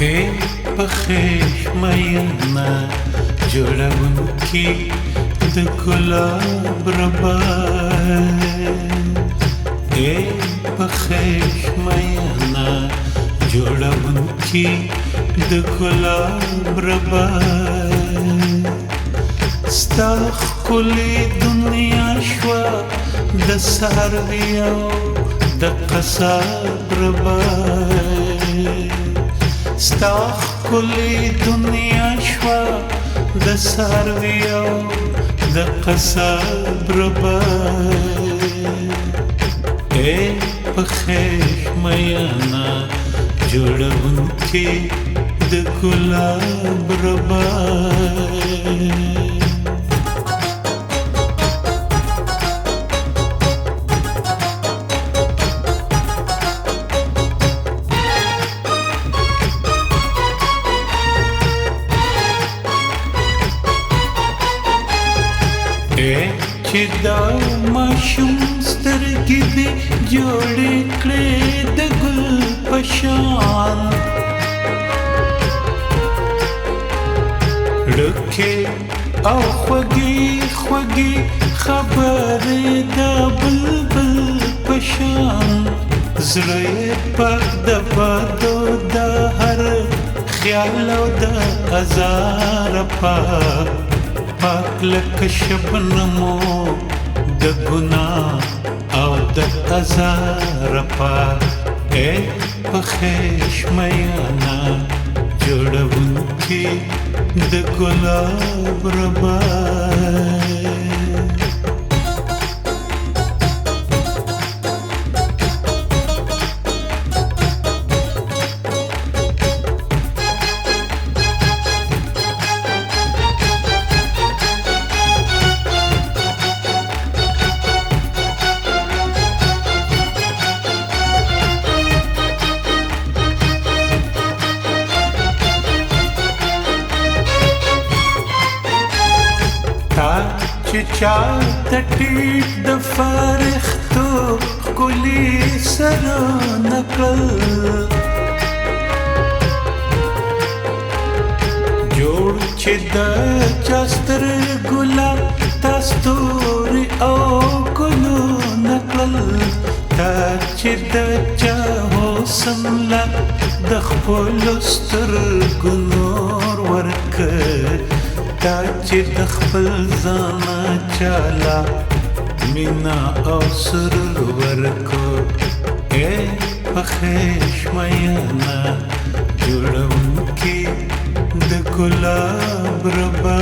اے پخیش مینا جوړونکي د ګلاب ربا اے پخیش مینا جوړونکي د ګلاب ربا ستا ښکلې دنیا شوه د څاروي او د قصاب ربا ستا ښکلې دنیا شوه د څاروي او د قصاب ربا اے پخیش مینا جوړونکي د ګلاب ربا چې دا ماشوم سترګې دې جوړې کړې د ګل په شان ډکې او خوږې خوږې خبرې د بلبل په شان زړه یې پاک د بادو د هر خیال او د هزاره پاک پاک لکه شبنمو د ګناه او د هزاره پاک اے پخیش مینا جوړونکي د ګلاب ربا چې چا د ټیټ د فرښتو ښکلي سره نکړل جوړ چې د چا سترګو لا تا ستوري او ګلو نکړل تا چې د چا حسن لا د خپلو سترګو نور ورکړ تا چې د خپل ځانه چاله مینا او سرور ورکو اے پخیش مینا جوړونکي د ګلاب ربا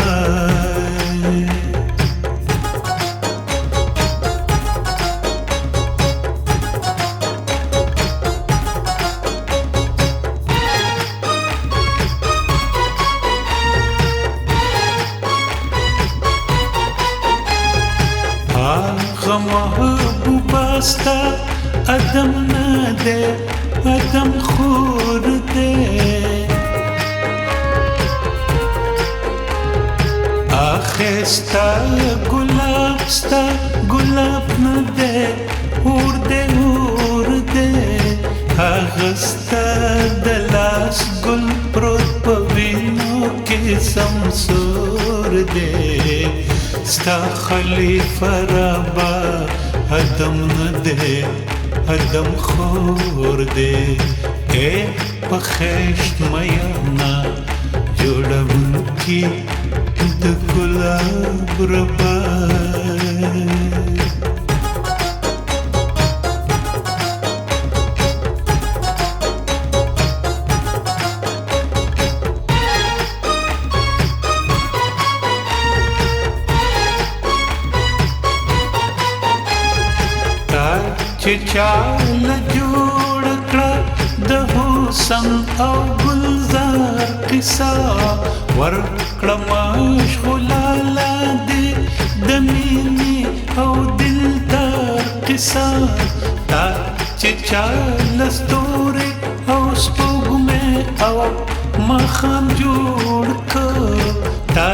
محبوبه ستا ادم نه دی ادم خور دی آخر ستا ګلاب نه دی اور دی هغه ستا د لاس ګل پروت په وینو کې سمسور دی ستا خلیفه ربا ادم نه دی ادم خور دی اے پخیش مینا جوړونکي د ګلاب ربا چې چاله جوړ کړه د حسن او ګلزار قصه ورکړه مشغوله دې د مینې او دلدار قصه تا چې چاله ستوري او سپوږمۍ او ماښام جوړ کړ تا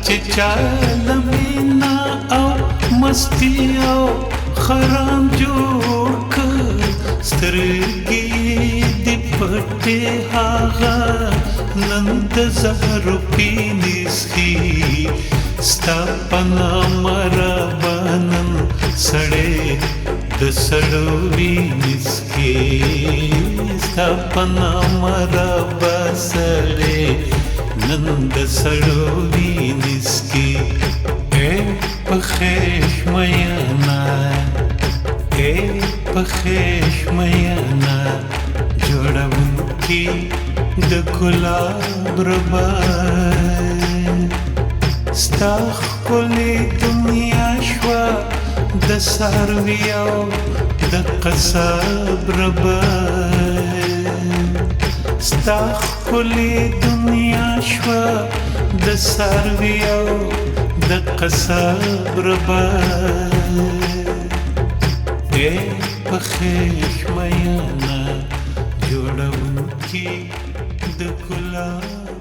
چې چاله مینا او مستی او خرام جوړ کړ سترګې دې پټې هغه نن د زهرو پیلی سخي ستا په نامه ربه نن سړی د سړو وینې څښي ستا په نامه ربه سړی نن د سړو وینې څښي ای پخیش میانا ای پخیش میانا جوړونکي د ګلاب ربه ستا ښکلې دنیا شوه د څاروي او د قصاب ربه ستا ښکلې دنیا شوه د څاروي او د قصاب ربه ای پخیش میانا جوړونکي د ګلاب